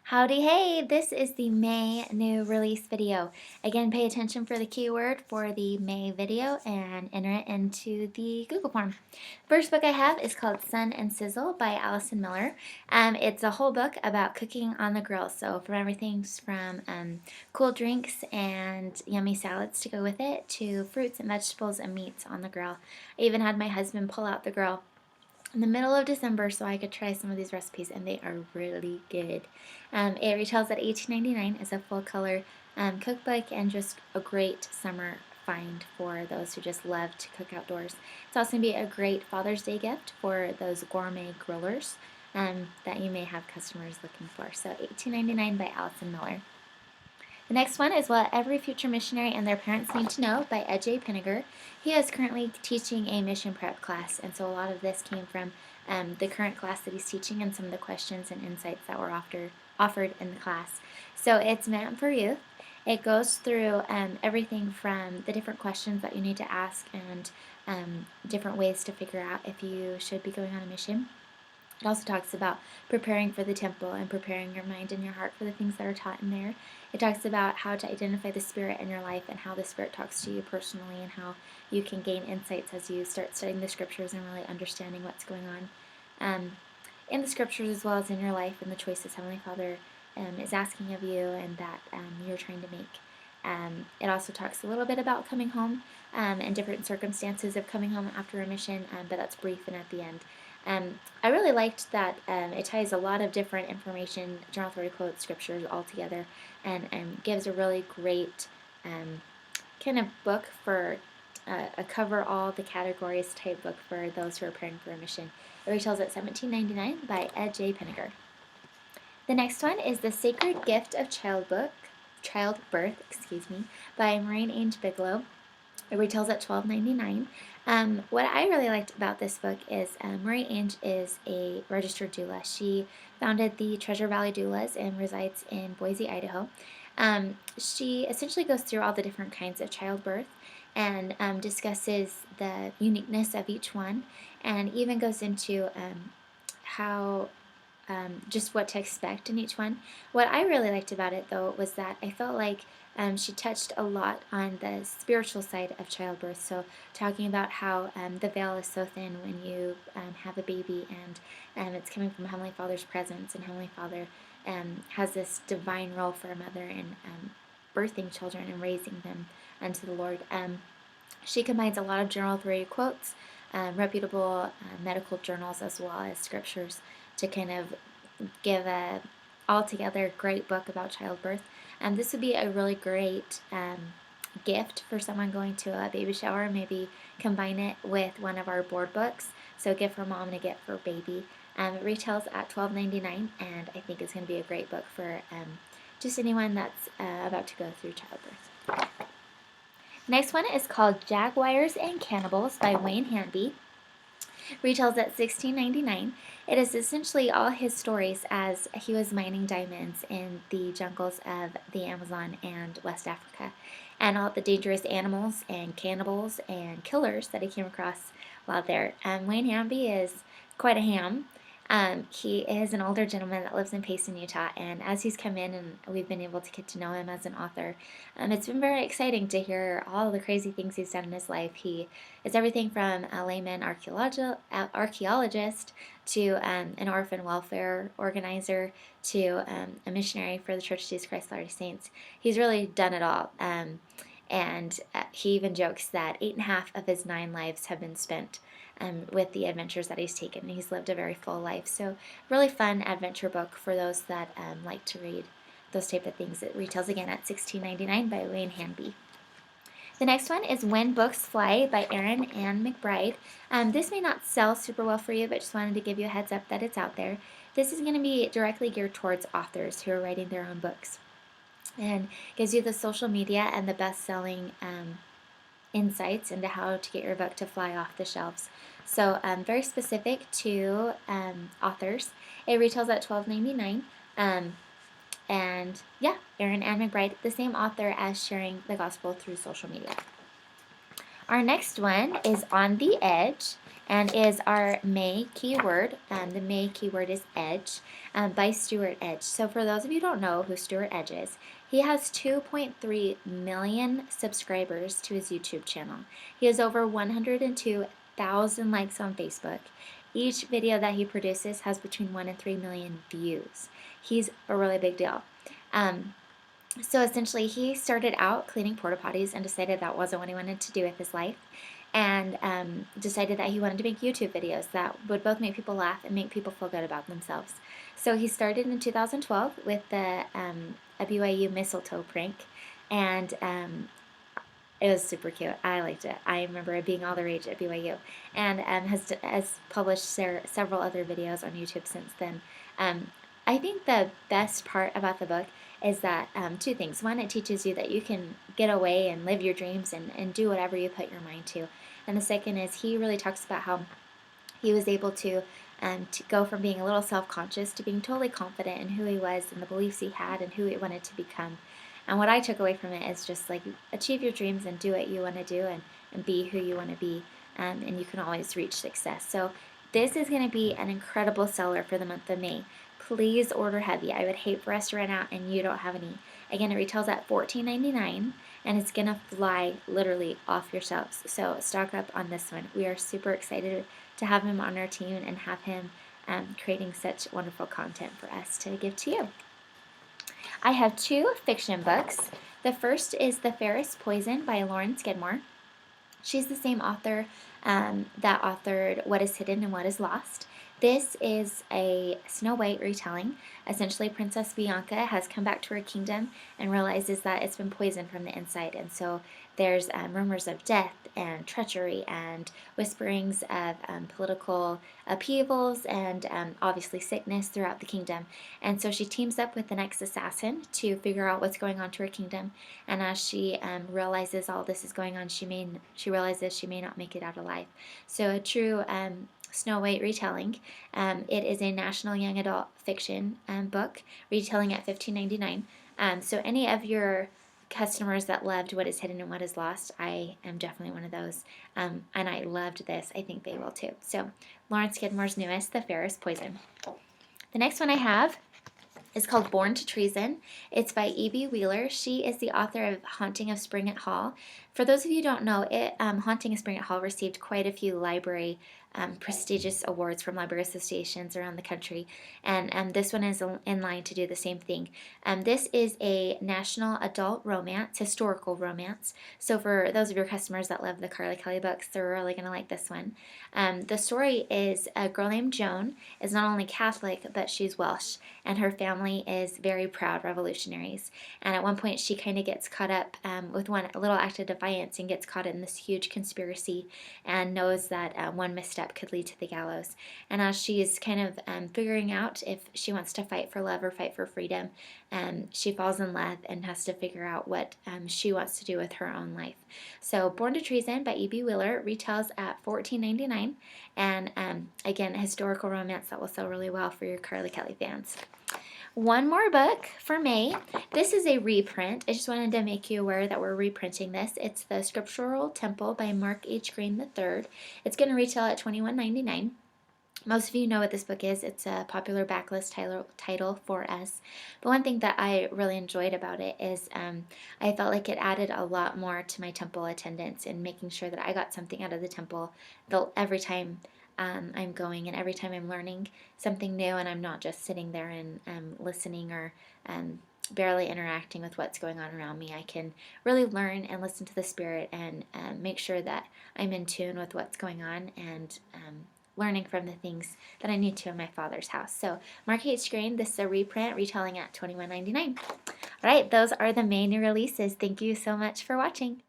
Howdy, hey, this is the May new release video. Again, pay attention for the keyword for the May video and enter it into the Google form. First book I have is called Sun and Sizzle by Allison Miller. It's a whole book about cooking on the grill, so from everything from cool drinks and yummy salads to go with it to fruits and vegetables and meats on the grill. I even had my husband pull out the grill in the middle of December so I could try some of these recipes, and they are really good. It retails at $18.99 as a full color cookbook and just a great summer find for those who just love to cook outdoors. It's also going to be a great Father's Day gift for those gourmet grillers that you may have customers looking for. So $18.99 by Allison Miller. The next one is What Every Future Missionary and Their Parents Need to Know by Ed J. Pinniger. He is currently teaching a mission prep class, and so a lot of this came from the current class that he's teaching and some of the questions and insights that were offered in the class. So it's meant for youth. It goes through everything from the different questions that you need to ask and different ways to figure out if you should be going on a mission. It also talks about preparing for the temple and preparing your mind and your heart for the things that are taught in there. It talks about how to identify the Spirit in your life and how the Spirit talks to you personally and how you can gain insights as you start studying the Scriptures and really understanding what's going on in the Scriptures as well as in your life and the choices Heavenly Father is asking of you and that you're trying to make. It also talks a little bit about coming home and different circumstances of coming home after a mission, but that's brief and at the end. I really liked that it ties a lot of different information, General Authority quotes, scriptures all together, and gives a really great kind of book for a cover all the categories type book for those who are preparing for a mission. It retails at $17.99 by Ed J. Pinniger. The next one is The Sacred Gift of Childbirth, by Maureen Ainge Bigelow. It retails at $12.99. What I really liked about this book is Maureen Ainge is a registered doula. She founded the Treasure Valley Doulas and resides in Boise, Idaho. She essentially goes through all the different kinds of childbirth and discusses the uniqueness of each one, and even goes into how just what to expect in each one. What I really liked about it, though, was that I felt like she touched a lot on the spiritual side of childbirth. So talking about how the veil is so thin when you have a baby, and it's coming from Heavenly Father's presence, and Heavenly Father has this divine role for a mother in birthing children and raising them unto the Lord. She combines a lot of General Authority quotes, reputable medical journals, as well as scriptures to kind of give a altogether great book about childbirth. This would be a really great gift for someone going to a baby shower. Maybe combine it with one of our board books. So a gift for mom and a gift for baby. It retails at $12.99, and I think it's going to be a great book for just anyone that's about to go through childbirth. Next one is called Jaguars and Cannibals by Wayne Hanby. Retails at $16.99. It is essentially all his stories as he was mining diamonds in the jungles of the Amazon and West Africa, and all the dangerous animals and cannibals and killers that he came across while there. Wayne Hamby is quite a ham. He is an older gentleman that lives in Payson, Utah, and as he's come in and we've been able to get to know him as an author, it's been very exciting to hear all the crazy things he's done in his life. He is everything from a layman archaeologist to an orphan welfare organizer to a missionary for the Church of Jesus Christ of Latter-day Saints. He's really done it all. And he even jokes that 8.5 of his 9 lives have been spent with the adventures that he's taken. He's lived a very full life. So really fun adventure book for those that like to read those type of things. It retails again at $16.99 by Wayne Hanby. The next one is When Books Fly by Erin Ann McBride. This may not sell super well for you, but just wanted to give you a heads up that it's out there. This is going to be directly geared towards authors who are writing their own books, and gives you the social media and the best-selling insights into how to get your book to fly off the shelves. So very specific to authors. It retails at $12.99. And yeah, Erin Ann McBride, the same author as sharing the gospel through social media. Our next one is On the Edge and is our May keyword. The May keyword is Edge by Stuart Edge. So for those of you who don't know who Stuart Edge is, he has 2.3 million subscribers to his YouTube channel. He has over 102,000 likes on Facebook. Each video that he produces has between 1 and 3 million views. He's a really big deal. So essentially, he started out cleaning porta potties and decided that wasn't what he wanted to do with his life, and decided that he wanted to make YouTube videos that would both make people laugh and make people feel good about themselves. So he started in 2012 with the a BYU mistletoe prank, and it was super cute. I liked it. I remember it being all the rage at BYU, and has published several other videos on YouTube since then. I think the best part about the book is that two things. One, it teaches you that you can get away and live your dreams and do whatever you put your mind to. And the second is he really talks about how he was able to go from being a little self-conscious to being totally confident in who he was and the beliefs he had and who he wanted to become. And what I took away from it is just like achieve your dreams and do what you want to do and be who you want to be, and you can always reach success. So this is going to be an incredible seller for the month of May. Please order heavy. I would hate for us to run out and you don't have any. Again, it retails at $14.99 and it's going to fly literally off your shelves. So stock up on this one. We are super excited to have him on our team and have him creating such wonderful content for us to give to you. I have two fiction books. The first is The Fairest Poison by Lauren Skidmore. She's the same author that authored What is Hidden and What is Lost. This is a Snow White retelling. Essentially, Princess Bianca has come back to her kingdom and realizes that it's been poisoned from the inside. And so there's rumors of death and treachery and whisperings of political upheavals and obviously sickness throughout the kingdom. And so she teams up with the next assassin to figure out what's going on to her kingdom. And as she realizes all this is going on, she realizes she may not make it out alive. So a true Snow White retelling. It is a national young adult fiction book, retailing at $15.99. So any of your customers that loved What is Hidden and What is Lost, I am definitely one of those. And I loved this. I think they will too. So Lauren Skidmore's newest, The Fairest Poison. The next one I have is called Born to Treason. It's by E.B. Wheeler. She is the author of Haunting of Springett Hall. For those of you who don't know, Haunting of Springett Hall received quite a few library prestigious awards from library associations around the country, and this one is in line to do the same thing. This is a national adult romance, historical romance. So for those of your customers that love the Carly Kelly books, they're really going to like this one. The story is a girl named Joan is not only Catholic, but she's Welsh, and her family is very proud revolutionaries. And at one point, she kind of gets caught up with a little act of defiance and gets caught in this huge conspiracy and knows that one misstep could lead to the gallows. And as she's kind of figuring out if she wants to fight for love or fight for freedom, she falls in love and has to figure out what she wants to do with her own life. So Born to Treason by E.B. Wheeler retails at $14.99, and again, a historical romance that will sell really well for your Carly Kelly fans. One more book for May. This is a reprint. I just wanted to make you aware that we're reprinting this. It's The Scriptural Temple by Mark H. Green III. It's going to retail at $21.99. Most of you know what this book is. It's a popular backlist title for us. But one thing that I really enjoyed about it is I felt like it added a lot more to my temple attendance and making sure that I got something out of the temple every time I'm going and every time I'm learning something new, and I'm not just sitting there and listening or barely interacting with what's going on around me. I can really learn and listen to the Spirit and make sure that I'm in tune with what's going on and learning from the things that I need to in my Father's house. So Mark H. Green, this is a reprint retailing at $21.99. All right, those are the May new releases. Thank you so much for watching.